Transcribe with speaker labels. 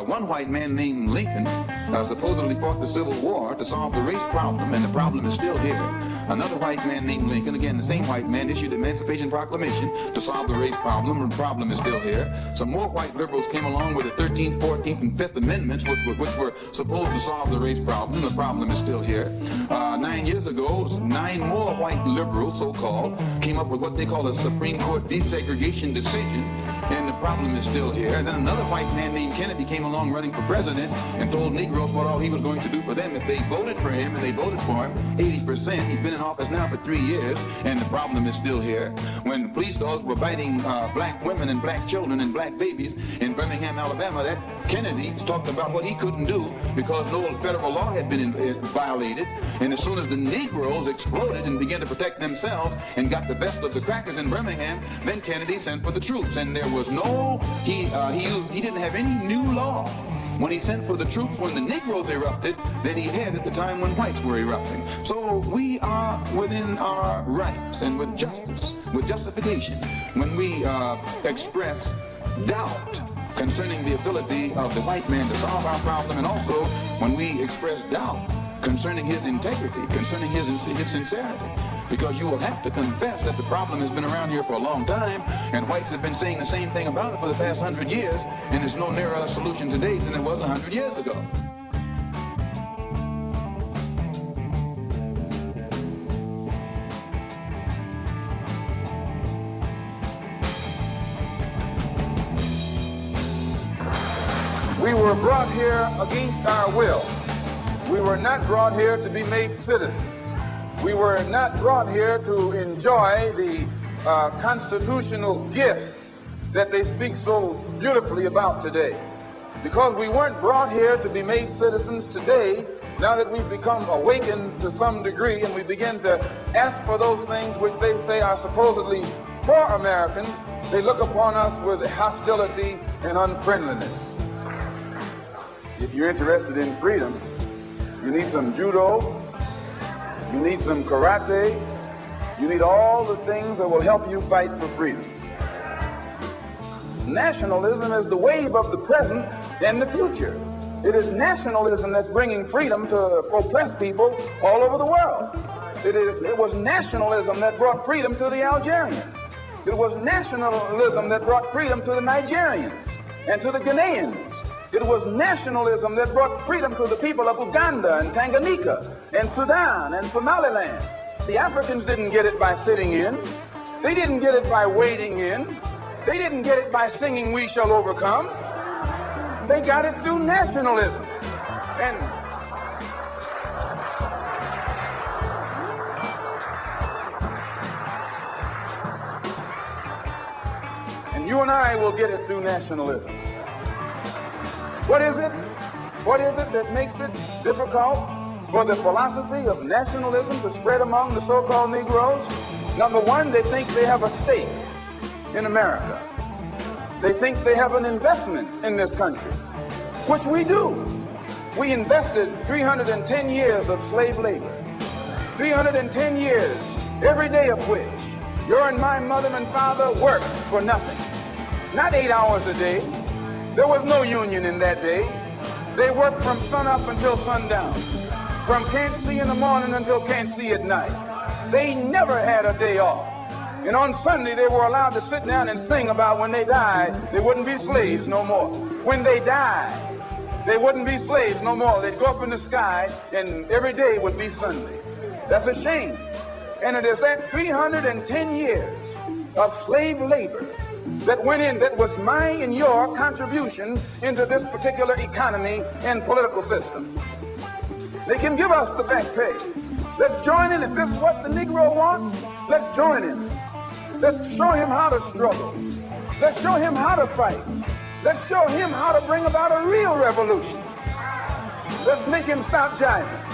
Speaker 1: one white man named Lincoln supposedly fought the Civil War to solve the race problem, and the problem is still here. Another white man named Lincoln, again the same white man, issued the Emancipation Proclamation to solve the race problem, and the problem is still here. Some more white liberals came along with the 13th, 14th, and 5th Amendments, which were supposed to solve the race problem. The problem is still here. 9 years ago, 9 more white liberals, so-called, came up with what they call a Supreme Court desegregation decision, and the problem is still here. And then another white man named Kennedy came along running for president and told Negroes what all he was going to do for them if they voted for him, and they voted for him 80%. He's been in office now for 3 years, and the problem is still here. When the police dogs were biting black women and black children and black babies in Birmingham, Alabama, that Kennedy talked about what he couldn't do because no federal law had been violated. And as soon as the Negroes exploded and began to protect themselves and got the best of the crackers in Birmingham, then Kennedy sent for the troops. And there was no, he didn't have any new law when he sent for the troops when the Negroes erupted that he had at the time when whites were erupting. So we are within our rights and with justice, with justification, when we express doubt concerning the ability of the white man to solve our problem, and also when we express doubt concerning his integrity, concerning his sincerity. Because you will have to confess that the problem has been around here for a long time, and whites have been saying the same thing about it for the past 100 years, and there's no nearer a solution today than there was 100 years ago.
Speaker 2: We were brought here against our will. We were not brought here to be made citizens. We were not brought here to enjoy the constitutional gifts that they speak so beautifully about today. Because we weren't brought here to be made citizens today, now that we've become awakened to some degree and we begin to ask for those things which they say are supposedly for Americans, they look upon us with hostility and unfriendliness. If you're interested in freedom, you need some judo, you need some karate, you need all the things that will help you fight for freedom. Nationalism is the wave of the present and the future. It is nationalism that's bringing freedom to oppressed people all over the world. It was nationalism that brought freedom to the Algerians. It was nationalism that brought freedom to the Nigerians and to the Ghanaians. It was nationalism that brought freedom to the people of Uganda and Tanganyika and Sudan and Somaliland. The Africans didn't get it by sitting in. They didn't get it by waiting in. They didn't get it by singing "We Shall Overcome." They got it through nationalism. And you and I will get it through nationalism. What is it? What is it that makes it difficult for the philosophy of nationalism to spread among the so-called Negroes? Number one, they think they have a stake in America. They think they have an investment in this country, which we do. We invested 310 years of slave labor, 310 years, every day of which your and my mother and father worked for nothing. Not 8 hours a day. There was no union in that day. They worked from sun up until sundown, from can't see in the morning until can't see at night. They never had a day off. And on Sunday, they were allowed to sit down and sing about when they died, they wouldn't be slaves no more. When they died, they wouldn't be slaves no more. They'd go up in the sky, and every day would be Sunday. That's a shame. And it is that 310 years of slave labor that went in, that was my and your contribution into this particular economy and political system. They can give us the back pay. Let's join in. If this is what the Negro wants, let's join in. Let's show him how to struggle. Let's show him how to fight. Let's show him how to bring about a real revolution. Let's make him stop jiving.